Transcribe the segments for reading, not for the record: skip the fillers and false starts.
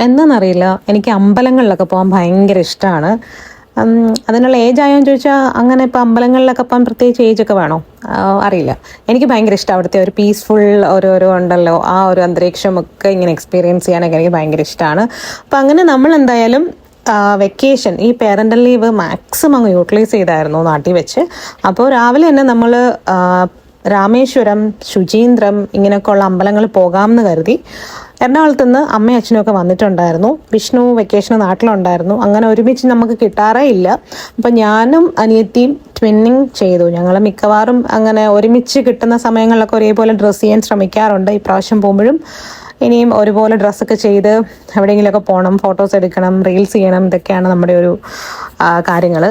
എന്താണെന്നറിയില്ല, എനിക്ക് അമ്പലങ്ങളിലൊക്കെ പോകാൻ ഭയങ്കര ഇഷ്ടമാണ്. അതിനുള്ള ഏജ് ആയോന്ന് ചോദിച്ചാൽ അങ്ങനെ ഇപ്പം അമ്പലങ്ങളിലൊക്കെ പോകാൻ പ്രത്യേകിച്ച് ഏജൊക്കെ വേണോ? അറിയില്ല. എനിക്ക് ഭയങ്കര ഇഷ്ടം അവിടുത്തെ ഒരു പീസ്ഫുൾ ഓരോരോ ഉണ്ടല്ലോ, ആ ഒരു അന്തരീക്ഷമൊക്കെ ഇങ്ങനെ എക്സ്പീരിയൻസ് ചെയ്യാനൊക്കെ എനിക്ക് ഭയങ്കര ഇഷ്ടമാണ്. അപ്പം അങ്ങനെ നമ്മൾ എന്തായാലും വെക്കേഷൻ ഈ പേരൻ്റൽ ലീവ് മാക്സിമം അങ്ങ് യൂട്ടിലൈസ് ചെയ്തായിരുന്നു നാട്ടിൽ വെച്ച്. അപ്പോൾ രാവിലെ തന്നെ നമ്മൾ രാമേശ്വരം, ശുചീന്ദ്രം ഇങ്ങനെയൊക്കെയുള്ള അമ്പലങ്ങളിൽ പോകാമെന്ന് കരുതി. എറണാകുളത്ത് നിന്ന് അമ്മയും അച്ഛനും ഒക്കെ വന്നിട്ടുണ്ടായിരുന്നു. വിഷ്ണു വെക്കേഷന് നാട്ടിലുണ്ടായിരുന്നു. അങ്ങനെ ഒരുമിച്ച് നമുക്ക് കിട്ടാറേ ഇല്ല. അപ്പം ഞാനും അനിയത്തിയും ട്വിന്നിങ് ചെയ്തു. ഞങ്ങൾ മിക്കവാറും അങ്ങനെ ഒരുമിച്ച് കിട്ടുന്ന സമയങ്ങളിലൊക്കെ ഒരേപോലെ ഡ്രസ്സ് ചെയ്യാൻ ശ്രമിക്കാറുണ്ട്. ഇപ്രാവശ്യം പോകുമ്പോഴും ഇനിയും ഒരുപോലെ ഡ്രസ്സൊക്കെ ചെയ്ത് എവിടെയെങ്കിലുമൊക്കെ പോകണം, ഫോട്ടോസ് എടുക്കണം, റീൽസ് ചെയ്യണം. ഇതൊക്കെയാണ് നമ്മുടെ ഒരു കാര്യങ്ങൾ.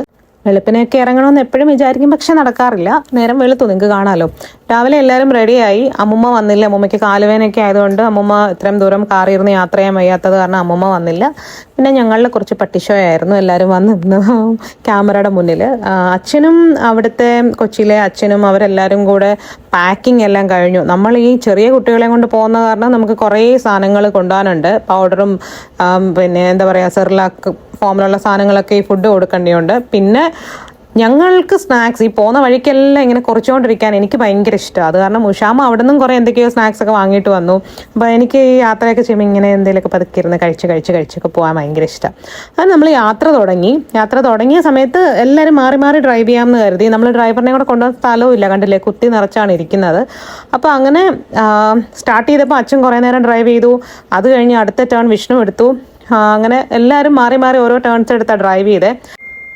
വെളുപ്പിനൊക്കെ ഇറങ്ങണമെന്ന് എപ്പോഴും വിചാരിക്കും, പക്ഷെ നടക്കാറില്ല. നേരം വെളുത്തു, നിങ്ങൾക്ക് കാണാമല്ലോ. രാവിലെ എല്ലാവരും റെഡിയായി. അമ്മുമ്മ വന്നില്ല. അമ്മുമ്മയ്ക്ക് കാലുവേനൊക്കെ ആയതുകൊണ്ട് അമ്മുമ്മ ഇത്രയും ദൂരം കാറിയിരുന്ന് യാത്ര ചെയ്യാൻ വയ്യാത്തത് കാരണം അമ്മുമ്മ വന്നില്ല. പിന്നെ ഞങ്ങളിൽ കുറച്ച് പട്ടിഷോ ആയിരുന്നു. എല്ലാവരും വന്നിരുന്നു ക്യാമറയുടെ മുന്നിൽ. അച്ഛനും അവിടുത്തെ കൊച്ചിയിലെ അച്ഛനും അവരെല്ലാവരും കൂടെ പാക്കിംഗ് എല്ലാം കഴിഞ്ഞു. നമ്മൾ ഈ ചെറിയ കുട്ടികളെ കൊണ്ട് പോകുന്ന കാരണം നമുക്ക് കുറേ സാധനങ്ങൾ കൊണ്ടുപോകാനുണ്ട്. പൗഡറും പിന്നെ എന്താ പറയുക, സെർലാക്ക് ഫോമിലുള്ള സാധനങ്ങളൊക്കെ ഈ ഫുഡ് കൊടുക്കേണ്ടതുണ്ട്. പിന്നെ ഞങ്ങൾക്ക് സ്നാക്സ് ഈ പോകുന്ന വഴിക്കെല്ലാം ഇങ്ങനെ കുറച്ചുകൊണ്ടിരിക്കാൻ എനിക്ക് ഭയങ്കര ഇഷ്ടമാണ്. അത് കാരണം ഉഷാമ അവിടെ നിന്നും കുറേ എന്തൊക്കെയോ സ്നാക്സ് ഒക്കെ വാങ്ങിയിട്ട് വന്നു. അപ്പോൾ എനിക്ക് ഈ യാത്രയൊക്കെ ചെയ്യുമ്പോൾ ഇങ്ങനെ എന്തെങ്കിലുമൊക്കെ പതുക്കിയിരുന്ന് കഴിച്ചൊക്കെ പോകാൻ ഭയങ്കര ഇഷ്ടം. അത് നമ്മൾ യാത്ര തുടങ്ങിയ സമയത്ത് എല്ലാവരും മാറി മാറി ഡ്രൈവ് ചെയ്യാമെന്ന് കരുതി. നമ്മൾ ഡ്രൈവറിനെ കൂടെ കൊണ്ടുവന്ന സ്ഥലവും ഇല്ല, കണ്ടില്ലേ, കുത്തി നിറച്ചാണ് ഇരിക്കുന്നത്. അപ്പോൾ അങ്ങനെ സ്റ്റാർട്ട് ചെയ്തപ്പോൾ അച്ഛൻ കുറേ നേരം ഡ്രൈവ് ചെയ്തു. അത് കഴിഞ്ഞ് അടുത്ത ടേൺ വിഷ്ണു എടുത്തു. അങ്ങനെ എല്ലാവരും മാറി മാറി ഓരോ ടേൺസ് എടുത്താണ് ഡ്രൈവ് ചെയ്തേ.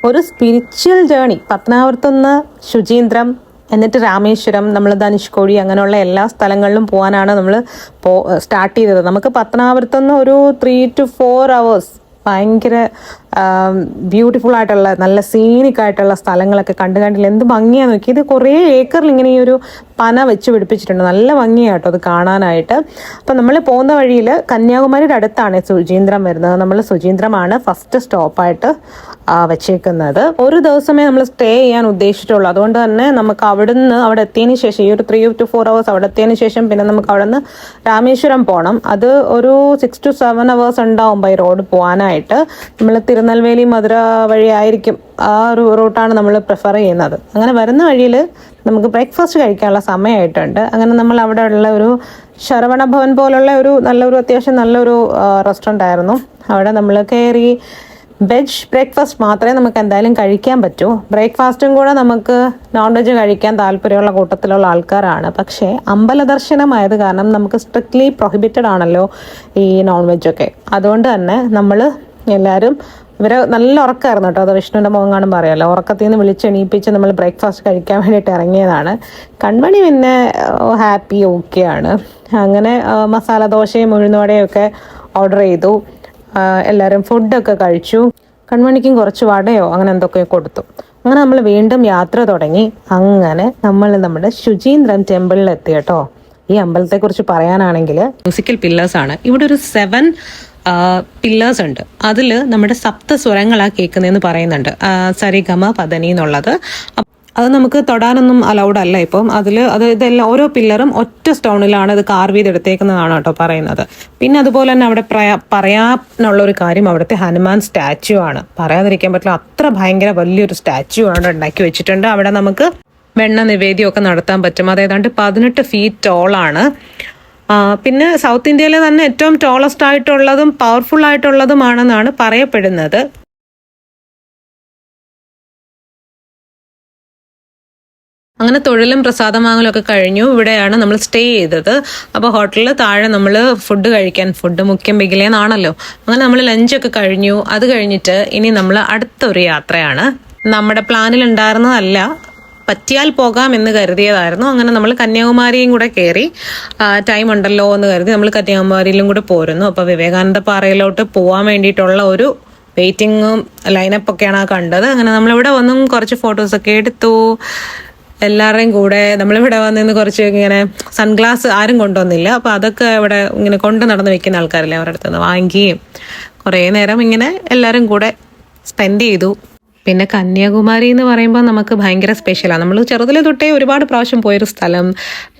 ഒരു സ്പിരിച്വൽ ജേണി. പത്തനാപുരത്തുനിന്ന് ശുചീന്ദ്രം, എന്നിട്ട് രാമേശ്വരം, നമ്മൾ ധനുഷ്കോടി, അങ്ങനെയുള്ള എല്ലാ സ്ഥലങ്ങളിലും പോകാനാണ് നമ്മൾ സ്റ്റാർട്ട് ചെയ്തത്. നമുക്ക് പത്തനാപുരത്തുനിന്ന് ഒരു 3 to 4 hours ഭയങ്കര ബ്യൂട്ടിഫുൾ ആയിട്ടുള്ള നല്ല സീനിക് ആയിട്ടുള്ള സ്ഥലങ്ങളൊക്കെ കണ്ടില്ല, എന്ത് ഭംഗിയാന്ന് നോക്കി. ഇത് കുറേ ഏക്കറിൽ ഇങ്ങനെ ഈ ഒരു പന വെച്ച് പിടിപ്പിച്ചിട്ടുണ്ട്. നല്ല ഭംഗിയാട്ടോ അത് കാണാനായിട്ട്. അപ്പം നമ്മൾ പോകുന്ന വഴിയിൽ കന്യാകുമാരിയുടെ അടുത്താണ് ശുചീന്ദ്രം വരുന്നത്. നമ്മൾ ശുചീന്ദ്രമാണ് ഫസ്റ്റ് സ്റ്റോപ്പായിട്ട് വെച്ചേക്കുന്നത്. ഒരു ദിവസമേ നമ്മൾ സ്റ്റേ ചെയ്യാൻ ഉദ്ദേശിച്ചിട്ടുള്ളൂ. അതുകൊണ്ട് തന്നെ നമുക്ക് അവിടെ എത്തിയതിന് ശേഷം ഈ ഒരു 3 to 4 hours അവിടെ എത്തിയതിന് ശേഷം പിന്നെ നമുക്ക് അവിടെ നിന്ന് രാമേശ്വരം പോകണം. അത് ഒരു 6 to 7 hours ഉണ്ടാവും ബൈ റോഡ് പോകാനായിട്ട്. നമ്മൾ തിരുനെൽവേലി മധുര വഴി ആയിരിക്കും, ആ ഒരു റൂട്ടാണ് നമ്മൾ പ്രിഫർ ചെയ്യുന്നത്. അങ്ങനെ വരുന്ന വഴിയിൽ നമുക്ക് ബ്രേക്ക്ഫാസ്റ്റ് കഴിക്കാനുള്ള സമയമായിട്ടുണ്ട്. അങ്ങനെ നമ്മൾ അവിടെ ഉള്ള ഒരു ശരവണ ഭവൻ പോലുള്ള ഒരു അത്യാവശ്യം നല്ലൊരു റെസ്റ്റോറൻ്റ് ആയിരുന്നു. അവിടെ നമ്മൾ കയറി. വെജ് ബ്രേക്ക്ഫാസ്റ്റ് മാത്രമേ നമുക്ക് എന്തായാലും കഴിക്കാൻ പറ്റൂ. ബ്രേക്ക്ഫാസ്റ്റും കൂടെ നമുക്ക് നോൺ വെജ് കഴിക്കാൻ താല്പര്യമുള്ള കൂട്ടത്തിലുള്ള ആൾക്കാരാണ്. പക്ഷേ അമ്പല ദർശനമായത് കാരണം നമുക്ക് സ്ട്രിക്ട്ലി പ്രൊഹിബിറ്റഡ് ആണല്ലോ ഈ നോൺ വെജൊക്കെ. അതുകൊണ്ട് തന്നെ നമ്മൾ എല്ലാവരും ഇവരെ നല്ല ഉറക്കമായിരുന്നു കേട്ടോ. അത് വിഷ്ണുവിൻ്റെ മുഖം കാണും പറയാമല്ലോ. ഉറക്കത്തിൽ നിന്ന് വിളിച്ചെണീപ്പിച്ച് നമ്മൾ ബ്രേക്ക്ഫാസ്റ്റ് കഴിക്കാൻ വേണ്ടിയിട്ട് ഇറങ്ങിയതാണ്. കൺമണി പിന്നെ ഹാപ്പി ഓക്കെയാണ്. അങ്ങനെ മസാല ദോശയും ഉഴുന്നുവടയും ഒക്കെ ഓർഡർ ചെയ്തു. എല്ലാവരും ഫുഡൊക്കെ കഴിച്ചു. കൺമണിക്കും കുറച്ച് വടയോ അങ്ങനെ എന്തൊക്കെയോ കൊടുത്തു. അങ്ങനെ നമ്മൾ വീണ്ടും യാത്ര തുടങ്ങി. അങ്ങനെ നമ്മൾ നമ്മുടെ ശുചീന്ദ്രം ടെമ്പിളിൽ എത്തി കേട്ടോ. ഈ അമ്പലത്തെക്കുറിച്ച് പറയാനാണെങ്കിൽ മ്യൂസിക്കൽ പില്ലേഴ്സാണ്. ഇവിടെ ഒരു 7 പില്ലേഴ്സ് ഉണ്ട്. അതിൽ നമ്മുടെ സപ്തസ്വരങ്ങളാണ് കേൾക്കുന്നതെന്ന് പറയുന്നുണ്ട്. സരിഗമ പദനി എന്നുള്ളത്. അത് നമുക്ക് തൊടാനൊന്നും അലൗഡ് അല്ല ഇപ്പം. ഇതെല്ലാം ഓരോ പില്ലറും ഒറ്റ സ്റ്റോണിലാണ് ഇത് കാർവ് ചെയ്തെടുത്തേക്കുന്നതാണ് കേട്ടോ പറയുന്നത്. പിന്നെ അതുപോലെ തന്നെ അവിടെ പറയാനുള്ളൊരു കാര്യം അവിടുത്തെ ഹനുമാൻ സ്റ്റാച്യു ആണ്. പറയാതിരിക്കാൻ പറ്റില്ല, അത്ര ഭയങ്കര വലിയൊരു സ്റ്റാച്യു ആണ് ഉണ്ടാക്കി വെച്ചിട്ടുണ്ട്. അവിടെ നമുക്ക് വെണ്ണ നിവേദ്യമൊക്കെ നടത്താൻ പറ്റും. അത് ഏതാണ്ട് 18 feet ടോളാണ്. പിന്നെ സൗത്ത് ഇന്ത്യയിലെ തന്നെ ഏറ്റവും ടോളസ്റ്റ് ആയിട്ടുള്ളതും പവർഫുൾ ആയിട്ടുള്ളതുമാണെന്നാണ് പറയപ്പെടുന്നത്. അങ്ങനെ തൊഴിലും പ്രസാദം വാങ്ങലും ഒക്കെ കഴിഞ്ഞു. ഇവിടെയാണ് നമ്മൾ സ്റ്റേ ചെയ്തത്. അപ്പോൾ ഹോട്ടലിൽ താഴെ നമ്മൾ ഫുഡ് മുഖ്യം ബിഗിലേന്നാണല്ലോ. അങ്ങനെ നമ്മൾ ലഞ്ചൊക്കെ കഴിഞ്ഞു. അത് കഴിഞ്ഞിട്ട് ഇനി നമ്മൾ അടുത്തൊരു യാത്രയാണ്. നമ്മുടെ പ്ലാനിൽ ഉണ്ടായിരുന്നതല്ല, പറ്റിയാൽ പോകാം എന്ന് കരുതിയതായിരുന്നു. അങ്ങനെ നമ്മൾ കന്യാകുമാരിയും കൂടെ കയറി. ടൈം ഉണ്ടല്ലോ എന്ന് കരുതി നമ്മൾ കന്യാകുമാരിയിലും കൂടെ പോരുന്നു. അപ്പോൾ വിവേകാനന്ദ പാറയിലോട്ട് പോകാൻ വേണ്ടിയിട്ടുള്ള ഒരു വെയിറ്റിങ്ങും ലൈനപ്പൊക്കെയാണ് കണ്ടത്. അങ്ങനെ നമ്മളിവിടെ വന്നും കുറച്ച് ഫോട്ടോസൊക്കെ എടുത്തു. എല്ലാവരുടെയും കൂടെ നമ്മളിവിടെ വന്നിന്ന് കുറച്ച് ഇങ്ങനെ സൺഗ്ലാസ് ആരും കൊണ്ടുവന്നില്ല. അപ്പോൾ അതൊക്കെ ഇവിടെ ഇങ്ങനെ കൊണ്ട് നടന്ന് വെക്കുന്ന ആൾക്കാരില്ലേ, അവരുടെ അടുത്ത് നിന്ന് വാങ്ങിക്കുകയും കുറേ നേരം ഇങ്ങനെ എല്ലാവരും കൂടെ സ്പെൻഡ് ചെയ്തു. പിന്നെ കന്യാകുമാരി എന്ന് പറയുമ്പോൾ നമുക്ക് ഭയങ്കര സ്പെഷ്യലാണ്. നമ്മൾ ചെറുതിലെ തൊട്ടേ ഒരുപാട് പ്രാവശ്യം പോയൊരു സ്ഥലം.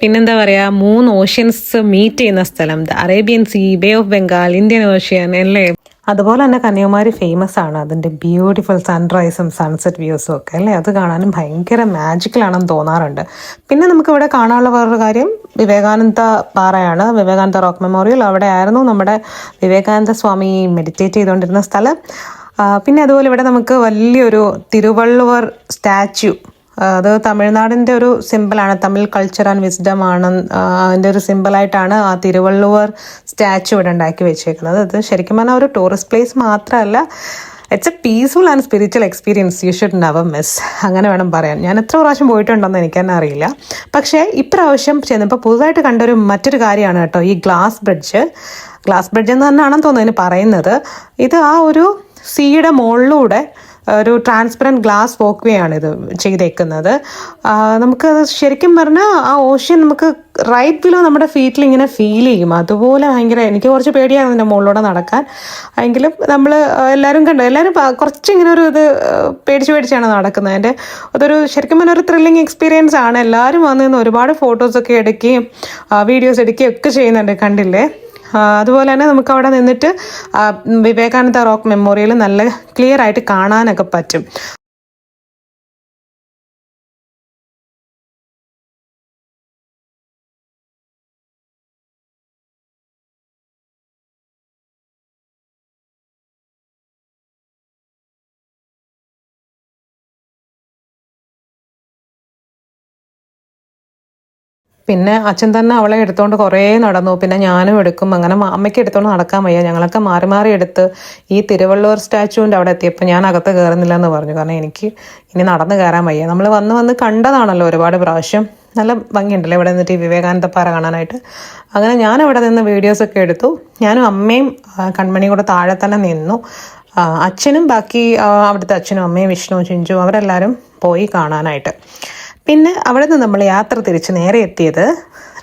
പിന്നെന്താ പറയുക, 3 ഓഷ്യൻസ് മീറ്റ് ചെയ്യുന്ന സ്ഥലം, Arabian Sea, Bay of Bengal, Indian Ocean അല്ലേ. അതുപോലെ തന്നെ കന്യാകുമാരി ഫേമസ് ആണ് അതിൻ്റെ ബ്യൂട്ടിഫുൾ സൺറൈസും സൺസെറ്റ് വ്യൂസും ഒക്കെ അല്ലേ. അത് കാണാനും ഭയങ്കര മാജിക്കലാണെന്ന് തോന്നാറുണ്ട്. പിന്നെ നമുക്കിവിടെ കാണാനുള്ള വേറൊരു കാര്യം വിവേകാനന്ദ പാറയാണ്, വിവേകാനന്ദ റോക്ക് മെമ്മോറിയൽ. അവിടെ ആയിരുന്നു നമ്മുടെ വിവേകാനന്ദ സ്വാമി മെഡിറ്റേറ്റ് ചെയ്തുകൊണ്ടിരുന്ന സ്ഥലം. പിന്നെ അതുപോലെ ഇവിടെ നമുക്ക് വലിയൊരു തിരുവള്ളുവർ സ്റ്റാച്യു, അത് തമിഴ്നാടിൻ്റെ ഒരു സിമ്പിളാണ്, തമിഴ് കൾച്ചർ ആൻഡ് വിസ്ഡം ആണ്, അതിൻ്റെ ഒരു സിമ്പിളായിട്ടാണ് ആ തിരുവള്ളുവർ സ്റ്റാച്യു ഇവിടെ ഉണ്ടാക്കി വെച്ചേക്കുന്നത്. അത് ശരിക്കും പറഞ്ഞാൽ ഒരു ടൂറിസ്റ്റ് പ്ലേസ് മാത്രമല്ല, it's A peaceful and spiritual experience you should never miss, അങ്ങനെ വേണം പറയാൻ. ഞാൻ എത്ര പ്രാവശ്യം പോയിട്ടുണ്ടെന്ന് എനിക്കെന്നെ അറിയില്ല. പക്ഷേ ഇപ്രാവശ്യം ചെന്നപ്പോൾ പുതുതായിട്ട് കണ്ടൊരു മറ്റൊരു കാര്യമാണ് കേട്ടോ ഈ ഗ്ലാസ് ബ്രിഡ്ജ്. ഗ്ലാസ് ബ്രിഡ്ജ് എന്ന് തന്നെയാണെന്ന് തോന്നുന്നു ഇതിന് പറയുന്നത്. ഇത് ആ ഒരു സീയുടെ മുകളിലൂടെ ഒരു ട്രാൻസ്പെറൻറ്റ് ഗ്ലാസ് വോക്ക് വേ ആണ് ഇത് ചെയ്തേക്കുന്നത്. നമുക്കത് ശരിക്കും പറഞ്ഞാൽ ആ ഓഷ്യൻ നമുക്ക് റൈറ്റ് ബിലോ നമ്മുടെ ഫീറ്റിൽ ഇങ്ങനെ ഫീൽ ചെയ്യും. അതുപോലെ ഭയങ്കര, എനിക്ക് കുറച്ച് പേടിയാണ് ഇതിൻ്റെ മുകളിലൂടെ നടക്കാൻ. എങ്കിലും നമ്മൾ എല്ലാവരും കുറച്ചിങ്ങനെ ഒരു ഇത് പേടിച്ചാണ് നടക്കുന്നത്. അതിൻ്റെ അതൊരു ശരിക്കും പറഞ്ഞാൽ ഒരു ത്രില്ലിങ് എക്സ്പീരിയൻസ് ആണ്. എല്ലാവരും വന്ന് നിന്ന് ഒരുപാട് ഫോട്ടോസൊക്കെ എടുക്കുകയും വീഡിയോസ് എടുക്കുകയും ഒക്കെ ചെയ്യുന്നുണ്ട്, കണ്ടില്ലേ. അതുപോലെ തന്നെ നമുക്ക് അവിടെ നിന്നിട്ട് വിവേകാനന്ദ റോക്ക് മെമ്മോറിയൽ നല്ല ക്ലിയർ ആയിട്ട് കാണാനൊക്കെ പറ്റും. പിന്നെ അച്ഛൻ തന്നെ അവളെ എടുത്തുകൊണ്ട് കുറേ നടന്നു. പിന്നെ ഞാനും എടുക്കും. അങ്ങനെ അമ്മയ്ക്ക് എടുത്തുകൊണ്ട് നടക്കാൻ വയ്യ. ഞങ്ങളൊക്കെ മാറി മാറി എടുത്ത് ഈ തിരുവള്ളുവർ സ്റ്റാച്യുവിൻ്റെ അവിടെ എത്തിയപ്പോൾ ഞാൻ അകത്ത് കയറുന്നില്ല എന്ന് പറഞ്ഞു. കാരണം എനിക്ക് ഇനി നടന്ന് കയറാൻ വയ്യ. നമ്മൾ വന്ന് കണ്ടതാണല്ലോ ഒരുപാട് പ്രാവശ്യം. നല്ല ഭംഗിയുണ്ടല്ലോ ഇവിടെ നിന്നിട്ട് ഈ വിവേകാനന്ദ പാറ കാണാനായിട്ട്. അങ്ങനെ ഞാൻ അവിടെ നിന്ന് വീഡിയോസൊക്കെ എടുത്തു. ഞാനും അമ്മയും കൺമണിയും കൂടെ താഴെ തന്നെ നിന്നു. അച്ഛനും ബാക്കി അവിടുത്തെ അച്ഛനും അമ്മയും വിഷ്ണു ചിഞ്ചു അവരെല്ലാവരും പോയി കാണാനായിട്ട്. പിന്നെ അവിടെ നിന്ന് നമ്മൾ യാത്ര തിരിച്ച് നേരെ എത്തിയത്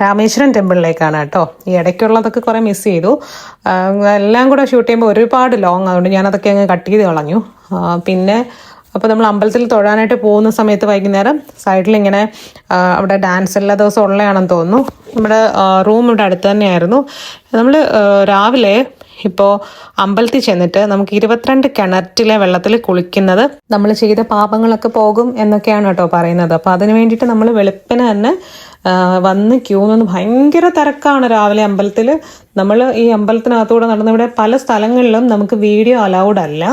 രാമേശ്വരം ടെമ്പിളിലേക്കാണ് കേട്ടോ. ഈ ഇടയ്ക്കുള്ളതൊക്കെ കുറേ മിസ് ചെയ്തു. എല്ലാം കൂടെ ഷൂട്ട് ചെയ്യുമ്പോൾ ഒരുപാട് ലോങ്, അതുകൊണ്ട് ഞാനതൊക്കെ അങ്ങ് കട്ട് ചെയ്ത് കളഞ്ഞു. പിന്നെ അപ്പോൾ നമ്മൾ അമ്പലത്തിൽ തൊഴാനായിട്ട് പോകുന്ന സമയത്ത് വൈകുന്നേരം സൈഡിലിങ്ങനെ അവിടെ ഡാൻസ് എല്ലാ ദിവസവും ഉള്ളതാണെന്ന് തോന്നുന്നു. നമ്മുടെ റൂം ഇവിടെ അടുത്ത് തന്നെയായിരുന്നു. നമ്മൾ രാവിലെ ഇപ്പോൾ അമ്പലത്തിൽ ചെന്നിട്ട് നമുക്ക് 22 കിണറ്റിലെ വെള്ളത്തിൽ കുളിക്കുന്നത് നമ്മൾ ചെയ്ത പാപങ്ങളൊക്കെ പോകും എന്നൊക്കെയാണ് കേട്ടോ പറയുന്നത്. അപ്പോൾ അതിന് വേണ്ടിയിട്ട് നമ്മൾ വെളുപ്പിന് തന്നെ വന്ന് ക്യൂ നിന്ന്, ഭയങ്കര തിരക്കാണ് രാവിലെ അമ്പലത്തിൽ. നമ്മൾ ഈ അമ്പലത്തിനകത്തൂടെ നടന്നിവിടെ പല സ്ഥലങ്ങളിലും നമുക്ക് വീഡിയോ അലൗഡ് അല്ല.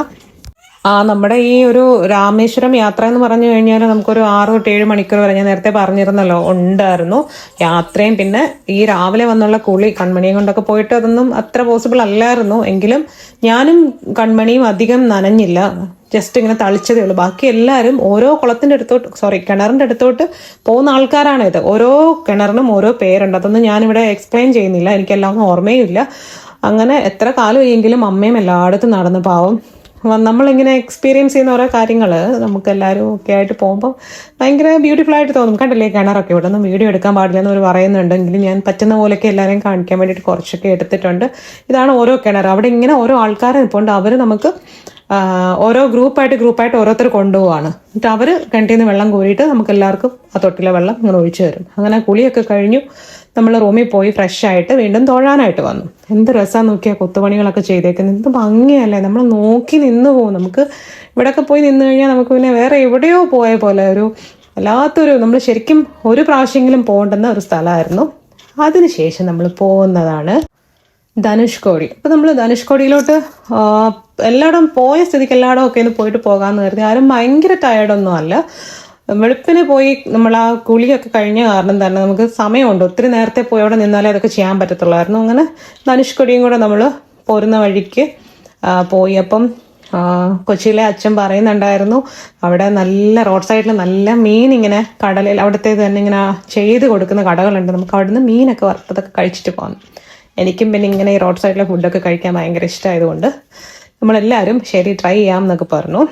നമ്മുടെ ഈ ഒരു രാമേശ്വരം യാത്ര എന്ന് പറഞ്ഞു കഴിഞ്ഞാൽ നമുക്കൊരു 6 to 7 മണിക്കൂർ വരെ, ഞാൻ നേരത്തെ പറഞ്ഞിരുന്നല്ലോ, ഉണ്ടായിരുന്നു യാത്രയും. പിന്നെ ഈ രാവിലെ വന്നുള്ള കുളി, കൺമണിയും കൊണ്ടൊക്കെ പോയിട്ട് അതൊന്നും അത്ര പോസിബിൾ അല്ലായിരുന്നു. എങ്കിലും ഞാനും കൺമണിയും അധികം നനഞ്ഞില്ല, ജസ്റ്റ് ഇങ്ങനെ തളിച്ചതേ ഉള്ളൂ. ബാക്കി എല്ലാവരും ഓരോ കിണറിൻ്റെ അടുത്തോട്ട് പോകുന്ന ആൾക്കാരാണ് ഇത്. ഓരോ കിണറിനും ഓരോ പേരുണ്ട്. അതൊന്നും ഞാനിവിടെ എക്സ്പ്ലെയിൻ ചെയ്യുന്നില്ല, എനിക്കെല്ലാം ഓർമ്മയും ഇല്ല. അങ്ങനെ എത്ര കാലമെങ്കിലും അമ്മയും എല്ലായിടത്തും നടന്ന് പാവം നമ്മളിങ്ങനെ എക്സ്പീരിയൻസ് ചെയ്യുന്ന ഓരോ കാര്യങ്ങൾ നമുക്ക് എല്ലാവരും ഒക്കെ ആയിട്ട് പോകുമ്പോൾ ഭയങ്കര ബ്യൂട്ടിഫുൾ ആയിട്ട് തോന്നും. കണ്ടില്ലേ കിണറൊക്കെ, ഇവിടെ ഒന്നും വീഡിയോ എടുക്കാൻ പാടില്ലെന്ന് അവർ പറയുന്നുണ്ടെങ്കിലും ഞാൻ പറ്റുന്ന പോലെയൊക്കെ എല്ലാവരെയും കാണിക്കാൻ വേണ്ടിയിട്ട് കുറച്ചൊക്കെ എടുത്തിട്ടുണ്ട്. ഇതാണ് ഓരോ കിണർ. അവിടെ ഇങ്ങനെ ഓരോ ആൾക്കാർ നിൽപ്പുണ്ട്. അവർ നമുക്ക് ഓരോ ഗ്രൂപ്പായിട്ട് ഓരോരുത്തർ കൊണ്ടുപോവാണ്. എന്നിട്ട് അവർ കിണറ്റിൽ നിന്ന് വെള്ളം കോരിയിട്ട് നമുക്ക് എല്ലാവർക്കും ആ തൊട്ടിലെ വെള്ളം ഇങ്ങനെ ഒഴിച്ചു തരും. അങ്ങനെ കുളിയൊക്കെ കഴിഞ്ഞു നമ്മൾ റൂമിൽ പോയി ഫ്രഷ് ആയിട്ട് വീണ്ടും തൊഴാനായിട്ട് വന്നു. എന്ത് രസമാണെന്ന് നോക്കിയാൽ കൊത്തുപണികളൊക്കെ ചെയ്തേക്കുന്നത്, എന്ത് ഭംഗിയല്ലേ. നമ്മൾ നോക്കി നിന്ന് പോകും. നമുക്ക് ഇവിടെയൊക്കെ പോയി നിന്ന് കഴിഞ്ഞാൽ നമുക്ക് പിന്നെ വേറെ എവിടെയോ പോയ പോലെ ഒരു വല്ലാത്തൊരു, നമ്മൾ ശരിക്കും ഒരു പ്രാവശ്യമെങ്കിലും പോകേണ്ടുന്ന ഒരു സ്ഥലമായിരുന്നു. അതിനുശേഷം നമ്മൾ പോകുന്നതാണ് ധനുഷ്കോടി. അപ്പോൾ നമ്മൾ ധനുഷ്കോടിയിലോട്ട് എല്ലായിടവും പോയ സ്ഥിതിക്ക് എല്ലായിടവും ഒക്കെ ഒന്ന് പോയിട്ട് പോകാമെന്ന് കരുതി. ആരും ഭയങ്കര ടയർഡൊന്നും അല്ല. വെളുപ്പിന് പോയി നമ്മൾ ആ കുളിയൊക്കെ കഴിഞ്ഞ കാരണം തന്നെ നമുക്ക് സമയമുണ്ട്. ഒത്തിരി നേരത്തെ പോയി അവിടെ നിന്നാലേ അതൊക്കെ ചെയ്യാൻ പറ്റത്തുള്ളായിരുന്നു. അങ്ങനെ ധനുഷ്കോടിയും കൂടെ നമ്മൾ പോരുന്ന വഴിക്ക് പോയി. അപ്പം കൊച്ചിയിലെ അച്ഛൻ പറയുന്നുണ്ടായിരുന്നു അവിടെ നല്ല റോഡ് സൈഡിൽ നല്ല മീൻ ഇങ്ങനെ കടലിൽ അവിടുത്തെ തന്നെ ഇങ്ങനെ ചെയ്ത് കൊടുക്കുന്ന കടകളുണ്ട്. നമുക്ക് അവിടുന്ന് മീനൊക്കെ വറുത്തതൊക്കെ കഴിച്ചിട്ട് പോകാം. എനിക്കും പിന്നെ ഇങ്ങനെ ഈ റോഡ് സൈഡിലെ ഫുഡൊക്കെ കഴിക്കാൻ ഭയങ്കര ഇഷ്ടമായതുകൊണ്ട് നമ്മളെല്ലാവരും ശരി ട്രൈ ചെയ്യാം എന്നൊക്കെ പറഞ്ഞു.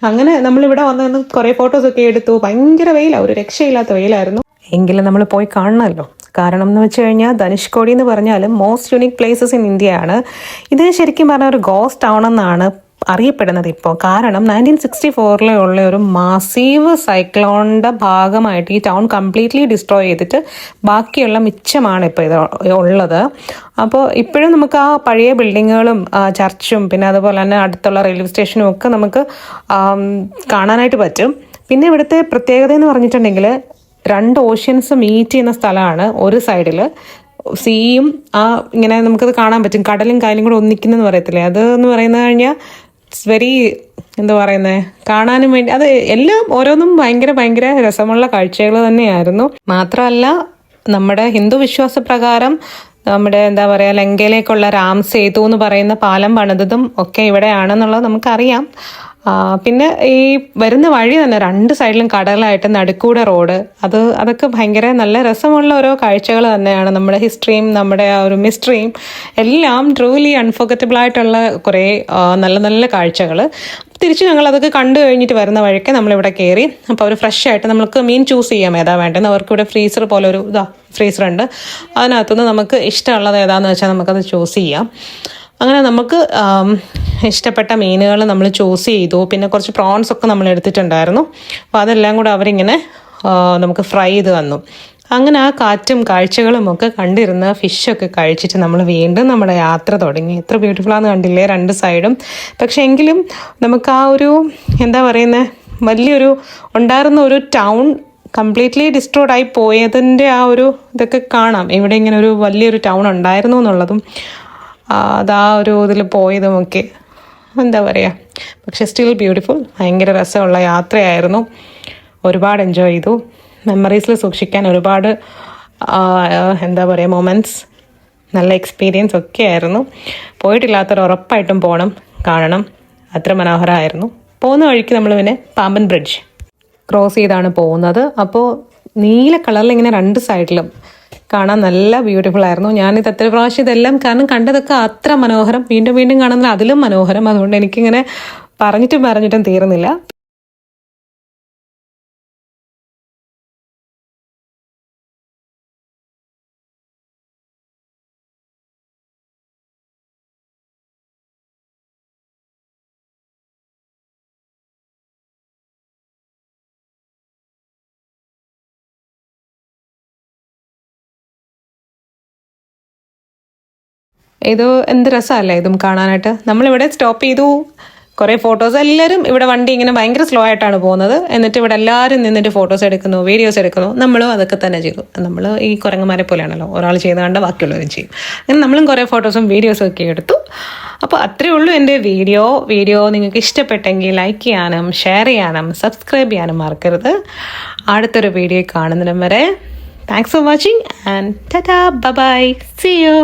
അങ്ങനെ നമ്മളിവിടെ വന്ന് കുറേ ഫോട്ടോസൊക്കെ എടുത്തു. ഭയങ്കര വെയിലാണ്, ഒരു രക്ഷയില്ലാത്ത വെയിലായിരുന്നു. എങ്കിലും നമ്മൾ പോയി കാണണമല്ലോ. കാരണം എന്ന് വെച്ച് കഴിഞ്ഞാൽ ധനുഷ്കോടി എന്ന് പറഞ്ഞാൽ most unique places in India ആണ്. ഇതിന് ശരിക്കും പറഞ്ഞാൽ ഒരു ഗോസ്റ്റ് ടൗൺ എന്നാണ് അറിയപ്പെടുന്നത് ഇപ്പോൾ. കാരണം 1964 ഉള്ള ഒരു മാസീവ് സൈക്ലോണിൻ്റെ ഭാഗമായിട്ട് ഈ ടൗൺ കംപ്ലീറ്റ്ലി ഡിസ്ട്രോയ് ചെയ്തിട്ട് ബാക്കിയുള്ള മിച്ചമാണ് ഇപ്പോൾ ഇത് ഉള്ളത്. അപ്പോൾ ഇപ്പോഴും നമുക്ക് ആ പഴയ ബിൽഡിങ്ങുകളും ചർച്ചും പിന്നെ അതുപോലെ തന്നെ അടുത്തുള്ള റെയിൽവേ സ്റ്റേഷനും ഒക്കെ നമുക്ക് കാണാനായിട്ട് പറ്റും. പിന്നെ ഇവിടുത്തെ പ്രത്യേകത എന്ന് പറഞ്ഞിട്ടുണ്ടെങ്കിൽ 2 ഓഷ്യൻസ് മീറ്റ് ചെയ്യുന്ന സ്ഥലമാണ്. ഒരു സൈഡിൽ സീയും ഇങ്ങനെ നമുക്കത് കാണാൻ പറ്റും, കടലും കായലും കൂടെ ഒന്നിക്കുന്നെന്ന് പറയത്തില്ലേ, അത് എന്ന് പറയുന്നത് കഴിഞ്ഞാൽ ഇറ്റ്സ് വെരി എന്താ പറയുന്നത്, കാണാനും വേണ്ടി അത് എല്ലാം ഓരോന്നും ഭയങ്കര രസമുള്ള കാഴ്ചകൾ തന്നെയായിരുന്നു. മാത്രമല്ല നമ്മുടെ ഹിന്ദു വിശ്വാസ പ്രകാരം നമ്മുടെ എന്താ പറയുക ലങ്കയിലേക്കുള്ള രാം സേതു എന്ന് പറയുന്ന പാലം പണിതതും ഒക്കെ ഇവിടെയാണെന്നുള്ളത് നമുക്കറിയാം. പിന്നെ ഈ വരുന്ന വഴി തന്നെ 2 സൈഡിലും കടലായിട്ട് നടുക്കൂടെ റോഡ്, അതൊക്കെ ഭയങ്കര നല്ല രസമുള്ള ഓരോ കാഴ്ചകൾ തന്നെയാണ്. നമ്മുടെ ഹിസ്റ്ററിയും നമ്മുടെ ആ ഒരു മിസ്റ്ററിയും എല്ലാം ട്രൂലി അൺഫോർഗറ്റബിൾ ആയിട്ടുള്ള കുറേ നല്ല നല്ല കാഴ്ചകൾ. തിരിച്ച് ഞങ്ങൾ അതൊക്കെ കണ്ടു കഴിഞ്ഞിട്ട് വരുന്ന വഴിക്ക് നമ്മളിവിടെ കയറി. അപ്പോൾ അവർ ഫ്രഷ് ആയിട്ട് നമുക്ക് മീൻ ചൂസ് ചെയ്യാം ഏതാ വേണ്ടതെന്ന്. അവർക്കിവിടെ ഫ്രീസർ പോലെ ഒരു ഫ്രീസർ ഉണ്ട്. അതിനകത്തുനിന്ന് നമുക്ക് ഇഷ്ടമുള്ളത് ഏതാണെന്ന് വെച്ചാൽ നമുക്കത് ചൂസ് ചെയ്യാം. അങ്ങനെ നമുക്ക് ഇഷ്ടപ്പെട്ട മീനുകൾ നമ്മൾ ചൂസ് ചെയ്തു. പിന്നെ കുറച്ച് പ്രോൺസ് ഒക്കെ നമ്മൾ എടുത്തിട്ടുണ്ടായിരുന്നു. അപ്പോൾ അതെല്ലാം കൂടെ അവരിങ്ങനെ നമുക്ക് ഫ്രൈ ചെയ്ത് തന്നു. അങ്ങനെ ആ കാറ്റും കാഴ്ചകളും ഒക്കെ കണ്ടിരുന്ന ഫിഷൊക്കെ കഴിച്ചിട്ട് നമ്മൾ വീണ്ടും നമ്മുടെ യാത്ര തുടങ്ങി. എത്ര ബ്യൂട്ടിഫുള്ളാന്ന് കണ്ടില്ലേ 2 സൈഡും. പക്ഷെ എങ്കിലും നമുക്ക് ആ ഒരു എന്താ പറയുന്നത് വലിയൊരു ഉണ്ടായിരുന്ന ഒരു ടൗൺ കംപ്ലീറ്റ്ലി ഡിസ്ട്രോയ്ഡ് ആയി പോയതിൻ്റെ ആ ഒരു ഇതൊക്കെ കാണാം. ഇവിടെ ഇങ്ങനെ ഒരു വലിയൊരു ടൗൺ ഉണ്ടായിരുന്നു എന്നുള്ളതും അതാ ഒരു ഇതിൽ പോയതുമൊക്കെ എന്താ പറയുക. പക്ഷെ സ്റ്റിൽ ബ്യൂട്ടിഫുൾ. ഭയങ്കര രസമുള്ള യാത്രയായിരുന്നു. ഒരുപാട് എൻജോയ് ചെയ്തു. മെമ്മറീസിൽ സൂക്ഷിക്കാൻ ഒരുപാട് എന്താ പറയുക മൊമെൻറ്റ്സ്, നല്ല എക്സ്പീരിയൻസ് ഒക്കെ ആയിരുന്നു. പോയിട്ടില്ലാത്തവർ ഉറപ്പായിട്ടും പോകണം, കാണണം. അത്ര മനോഹരമായിരുന്നു. പോകുന്ന വഴിക്ക് നമ്മൾ പിന്നെ പാമ്പൻ ബ്രിഡ്ജ് ക്രോസ് ചെയ്താണ് പോകുന്നത്. അപ്പോൾ നീല കളറിൽ ഇങ്ങനെ 2 സൈഡിലും കാണാൻ നല്ല ബ്യൂട്ടിഫുൾ ആയിരുന്നു. ഞാനിത് എത്ര പ്രാവശ്യം ഇതെല്ലാം കാരണം കണ്ടതൊക്കെ അത്ര മനോഹരം, വീണ്ടും വീണ്ടും കാണുന്നത് അതിലും മനോഹരം. അതുകൊണ്ട് എനിക്കിങ്ങനെ പറഞ്ഞിട്ടും തീർന്നില്ല. ഇത് എന്ത് രസമല്ലേ ഇതും കാണാനായിട്ട്. നമ്മളിവിടെ സ്റ്റോപ്പ് ചെയ്തു, കുറേ ഫോട്ടോസ്. എല്ലാവരും ഇവിടെ വണ്ടി ഇങ്ങനെ ഭയങ്കര സ്ലോ ആയിട്ടാണ് പോകുന്നത്. എന്നിട്ട് ഇവിടെ എല്ലാവരും നിന്നിട്ട് ഫോട്ടോസ് എടുക്കുന്നു, വീഡിയോസ് എടുക്കുന്നു. നമ്മളും അതൊക്കെ തന്നെ ചെയ്തു. നമ്മൾ ഈ കുരങ്ങന്മാരെ പോലെയാണല്ലോ, ഒരാൾ ചെയ്ത് കണ്ട് ബാക്കിയുള്ളവരും ചെയ്യും. അങ്ങനെ നമ്മളും കുറേ ഫോട്ടോസും വീഡിയോസും ഒക്കെ എടുത്തു. അപ്പോൾ അത്രയേ ഉള്ളൂ എൻ്റെ വീഡിയോ നിങ്ങൾക്ക് ഇഷ്ടപ്പെട്ടെങ്കിൽ ലൈക്ക് ചെയ്യാനും ഷെയർ ചെയ്യാനും സബ്സ്ക്രൈബ് ചെയ്യാനും മറക്കരുത്. അടുത്തൊരു വീഡിയോ കാണുന്നതിനും വരെ thanks for watching and tata bye bye, see U.